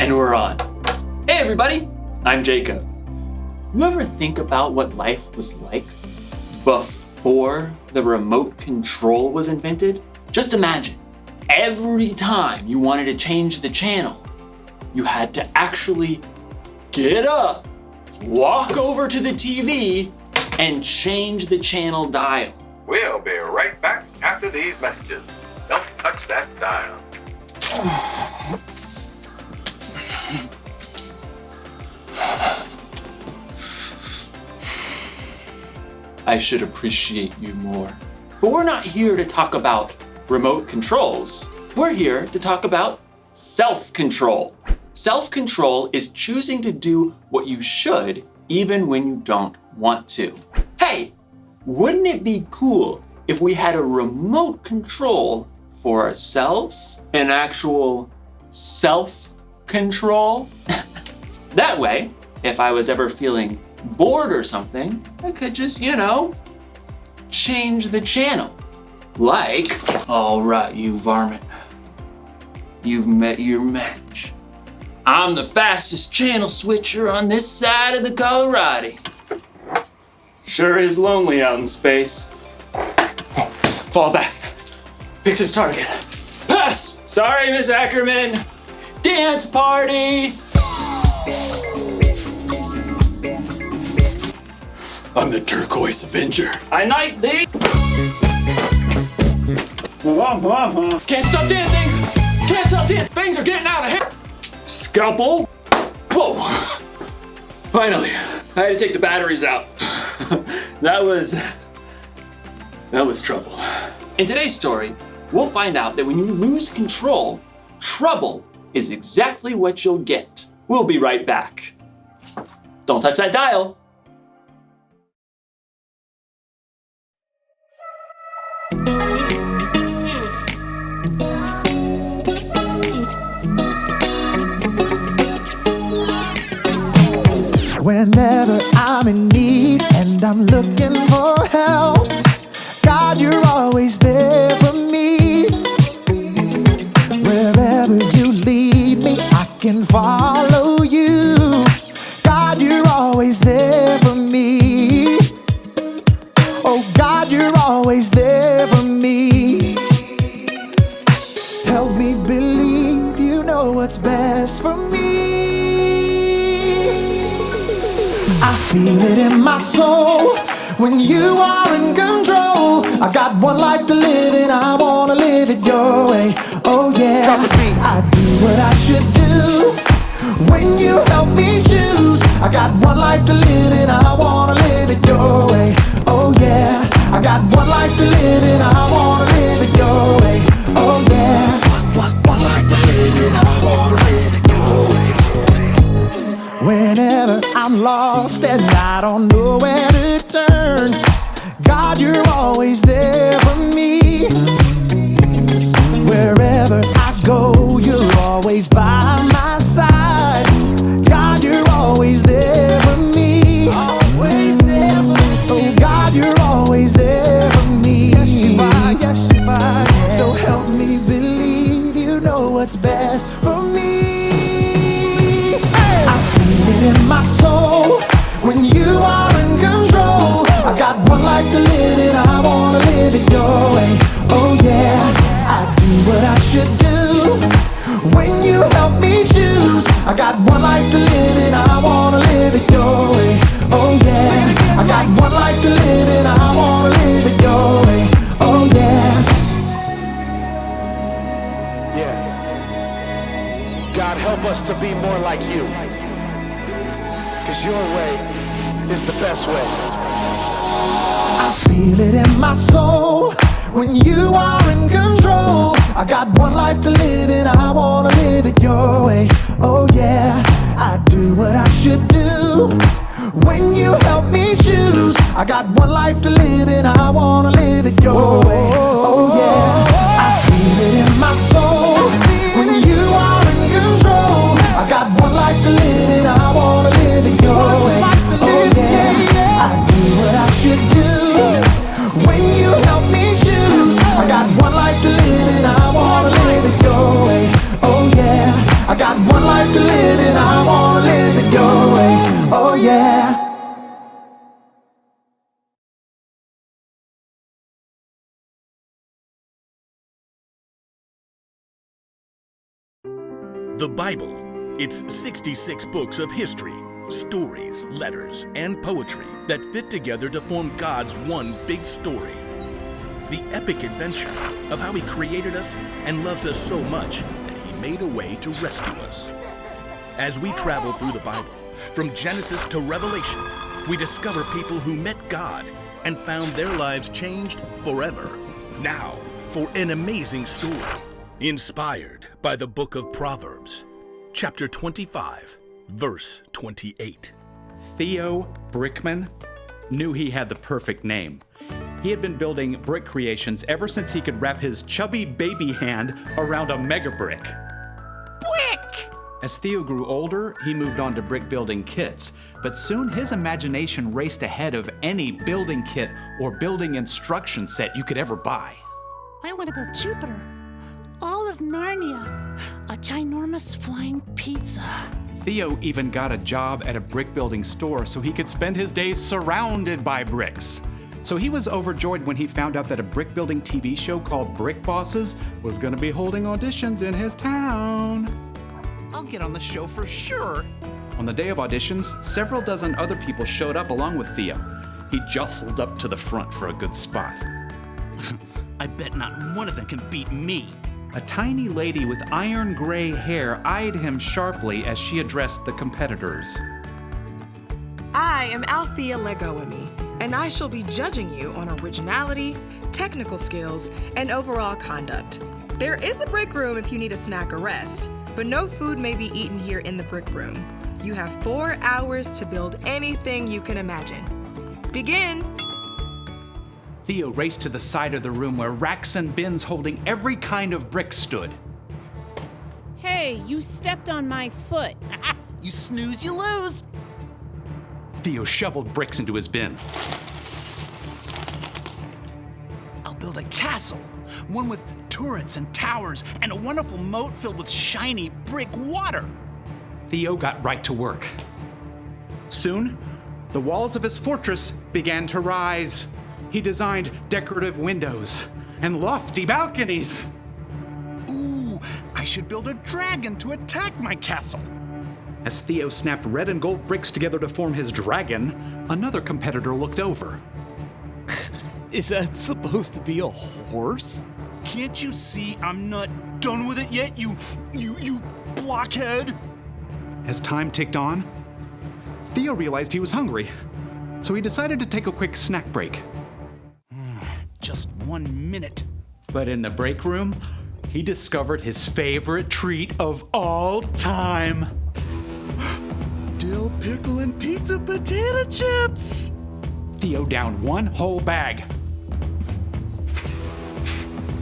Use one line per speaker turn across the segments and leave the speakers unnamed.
And we're on. Hey everybody, I'm Jacob. You ever think about what life was like before the remote control was invented? Just imagine, every time you wanted to change the channel, you had to actually get up, walk over to the TV, and change the channel dial.
We'll be right back after these messages. Don't touch that dial.
I should appreciate you more. But we're not here to talk about remote controls. We're here to talk about self-control. Self-control is choosing to do what you should even when you don't want to. Hey, wouldn't it be cool if we had a remote control for ourselves? An actual self-control? That way, if I was ever feeling bored or something, I could just, change the channel. Like, all right, you varmint. You've met your match. I'm the fastest channel switcher on this side of the Colorado. Sure is lonely out in space. Fall back. Fix his target. Pass! Sorry, Miss Ackerman. Dance party! I'm the Turquoise Avenger. I knight thee! Can't stop dancing! Can't stop dancing! Things are getting out of hand! Scalpel! Whoa! Finally, I had to take the batteries out. That was trouble. In today's story, we'll find out that when you lose control, trouble is exactly what you'll get. We'll be right back. Don't touch that dial.
Whenever I'm in need and I'm looking for help, God, you're always there for me. Wherever you lead me, I can follow you. God, you're always there for me. Oh, God, you're always there for me. Help me believe you know what's best for me. I feel it in my soul when you are in control. I got one life to live and I wanna live it your way. Oh yeah, I do what I should do when you help me choose. I got one life to live and I wanna live it your way. Oh yeah, I got one life to live and I wanna live it your way. Oh yeah, one life to live and I wanna live it your way. Whenever I'm lost and I don't know where to turn, God, you're always there for me. Wherever I go, you're always by my side. God, you're always there for me. Oh, God, you're always there for me. Yes, you are. So help me believe you know what's best for me. I feel it in my soul when you are in control. I got one life to live and I wanna live it your way. Oh yeah, I do what I should do when you help me choose. I got one life to live and I wanna live it your way. Oh yeah, I got one life to live and I wanna live it your way. Oh yeah.
Yeah. God, help us to be more like you. 'Cause your way is the best way.
I feel it in my soul when you are in control. I got one life to live and I wanna live it your way. Oh yeah, I do what I should do when you help me choose. I got one life to live and I wanna live it your way. Oh yeah, I feel it in my soul when you are in control. I got one life to live and I wanna live it your way. Oh yeah, I do what I should do when you help me choose. I got one life to live and I wanna live it your way. Oh yeah, I got one life life to live and I wanna live it your way. Oh yeah.
The Bible. It's 66 books of history, stories, letters, and poetry that fit together to form God's one big story. The epic adventure of how He created us and loves us so much that He made a way to rescue us. As we travel through the Bible, from Genesis to Revelation, we discover people who met God and found their lives changed forever. Now, for an amazing story, inspired by the book of Proverbs, chapter 25, verse 28.
Theo Brickman knew he had the perfect name. He had been building brick creations ever since he could wrap his chubby baby hand around a mega brick. Brick! As Theo grew older, he moved on to brick building kits, but soon his imagination raced ahead of any building kit or building instruction set you could ever buy.
I want to build Jupiter, all of Narnia, a ginormous flying pizza.
Theo even got a job at a brick building store so he could spend his days surrounded by bricks. So he was overjoyed when he found out that a brick building TV show called Brick Bosses was going to be holding auditions in his town.
I'll get on the show for sure.
On the day of auditions, several dozen other people showed up along with Theo. He jostled up to the front for a good spot.
I bet not one of them can beat me.
A tiny lady with iron gray hair eyed him sharply as she addressed the competitors.
I am Althea Legoami, and I shall be judging you on originality, technical skills, and overall conduct. There is a break room if you need a snack or rest, but no food may be eaten here in the brick room. You have 4 hours to build anything you can imagine. Begin!
Theo raced to the side of the room where racks and bins holding every kind of brick stood.
Hey, you stepped on my foot.
You snooze, you lose.
Theo shoveled bricks into his bin.
I'll build a castle, one with turrets and towers and a wonderful moat filled with shiny brick water.
Theo got right to work. Soon, the walls of his fortress began to rise. He designed decorative windows and lofty balconies.
Ooh, I should build a dragon to attack my castle.
As Theo snapped red and gold bricks together to form his dragon, another competitor looked over.
Is that supposed to be a horse? Can't you see I'm not done with it yet, you blockhead?
As time ticked on, Theo realized he was hungry, so he decided to take a quick snack break.
Just 1 minute.
But in the break room, he discovered his favorite treat of all time.
Dill pickle and pizza potato chips.
Theo downed one whole bag.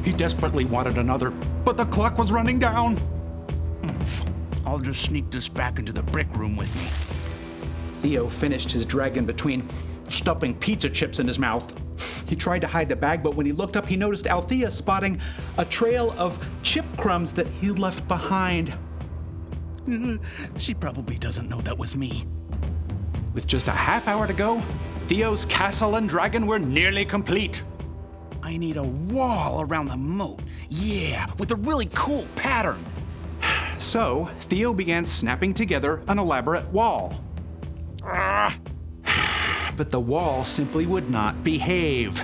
He desperately wanted another, but the clock was running down.
I'll just sneak this back into the brick room with me.
Theo finished his dragon between stuffing pizza chips in his mouth. He tried to hide the bag, but when he looked up, he noticed Althea spotting a trail of chip crumbs that he'd left behind.
She probably doesn't know that was me.
With just a half hour to go, Theo's castle and dragon were nearly complete.
I need a wall around the moat. Yeah, with a really cool pattern.
So, Theo began snapping together an elaborate wall. But the wall simply would not behave.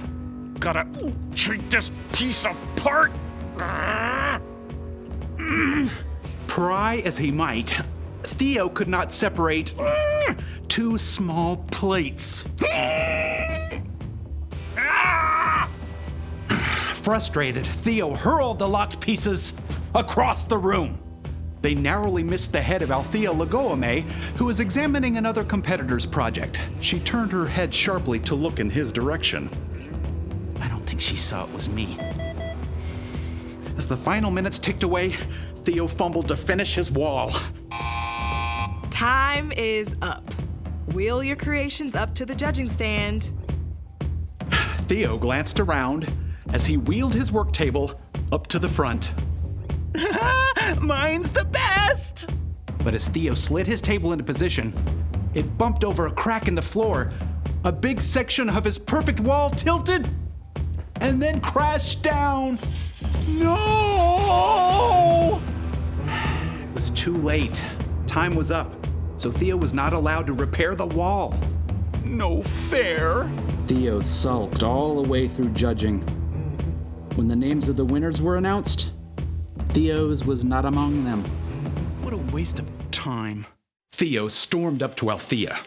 Gotta treat this piece apart.
Pry as he might, Theo could not separate two small plates. Frustrated, Theo hurled the locked pieces across the room. They narrowly missed the head of Althea Legoame, who was examining another competitor's project. She turned her head sharply to look in his direction.
I don't think she saw it was me.
As the final minutes ticked away, Theo fumbled to finish his wall.
Time is up. Wheel your creations up to the judging stand.
Theo glanced around as he wheeled his work table up to the front.
Mine's the best!
But as Theo slid his table into position, it bumped over a crack in the floor. A big section of his perfect wall tilted and then crashed down. No! It was too late. Time was up, so Theo was not allowed to repair the wall.
No fair.
Theo sulked all the way through judging. When the names of the winners were announced, Theo's was not among them.
What a waste of time.
Theo stormed up to Althea.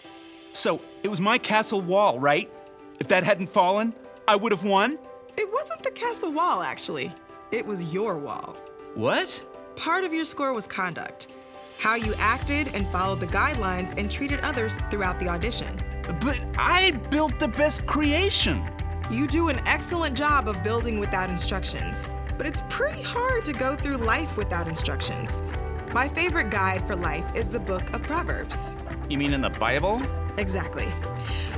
So, it was my castle wall, right? If that hadn't fallen, I would have won?
It wasn't the castle wall, actually. It was your wall.
What?
Part of your score was conduct. How you acted and followed the guidelines and treated others throughout the audition.
But I built the best creation.
You do an excellent job of building without instructions, but it's pretty hard to go through life without instructions. My favorite guide for life is the book of Proverbs.
You mean in the Bible?
Exactly.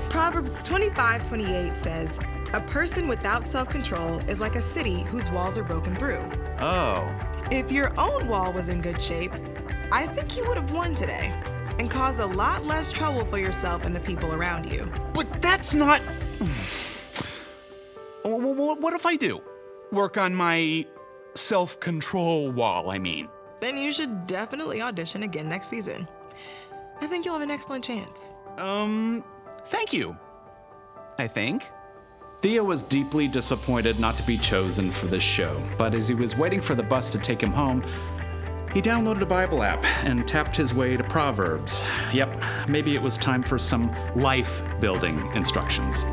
Proverbs 25:28 says, "A person without self-control is like a city whose walls are broken through."
Oh.
If your own wall was in good shape, I think you would have won today and caused a lot less trouble for yourself and the people around you.
But that's not... What if I do? Work on my self-control wall, I mean.
Then you should definitely audition again next season. I think you'll have an excellent chance.
Thank you. I think.
Theo was deeply disappointed not to be chosen for this show, but as he was waiting for the bus to take him home, he downloaded a Bible app and tapped his way to Proverbs. Yep, maybe it was time for some life-building instructions.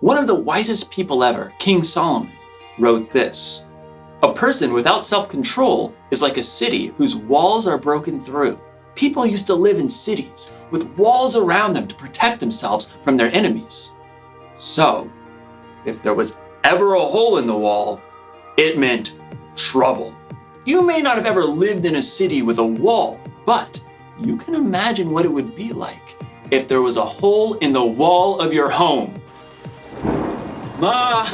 One of the wisest people ever, King Solomon, wrote this: "A person without self-control is like a city whose walls are broken through." People used to live in cities with walls around them to protect themselves from their enemies. So, if there was ever a hole in the wall, it meant trouble. You may not have ever lived in a city with a wall, but you can imagine what it would be like if there was a hole in the wall of your home. Ma,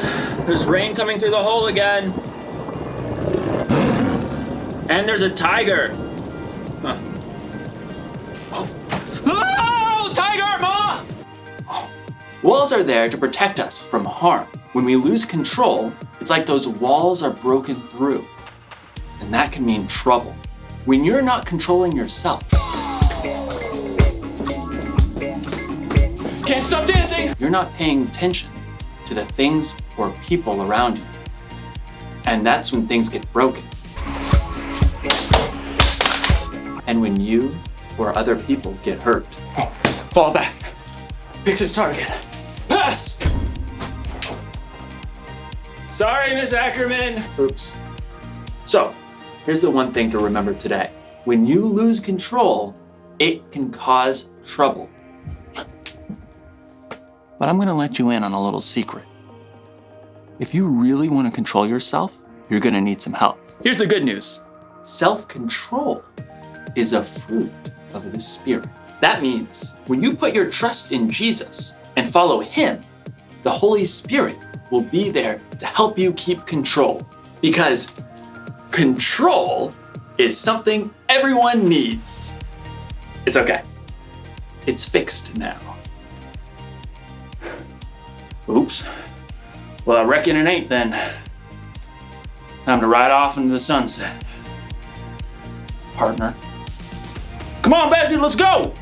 there's rain coming through the hole again. And there's a tiger. Huh. Oh, tiger, Ma! Walls are there to protect us from harm. When we lose control, it's like those walls are broken through. And that can mean trouble. When you're not controlling yourself. Can't stop dancing! You're not paying attention to the things or people around you. And that's when things get broken. And when you or other people get hurt. Fall back. Picks his target. Pass! Sorry, Miss Ackerman. Oops. So, here's the one thing to remember today. When you lose control, it can cause trouble. But I'm gonna let you in on a little secret. If you really want to control yourself, you're gonna need some help. Here's the good news. Self-control is a fruit of the Spirit. That means when you put your trust in Jesus and follow Him, the Holy Spirit will be there to help you keep control. Because control is something everyone needs. It's okay. It's fixed now. Oops. Well, I reckon it ain't then. Time to ride off into the sunset. Partner. Come on, Bessie, let's go!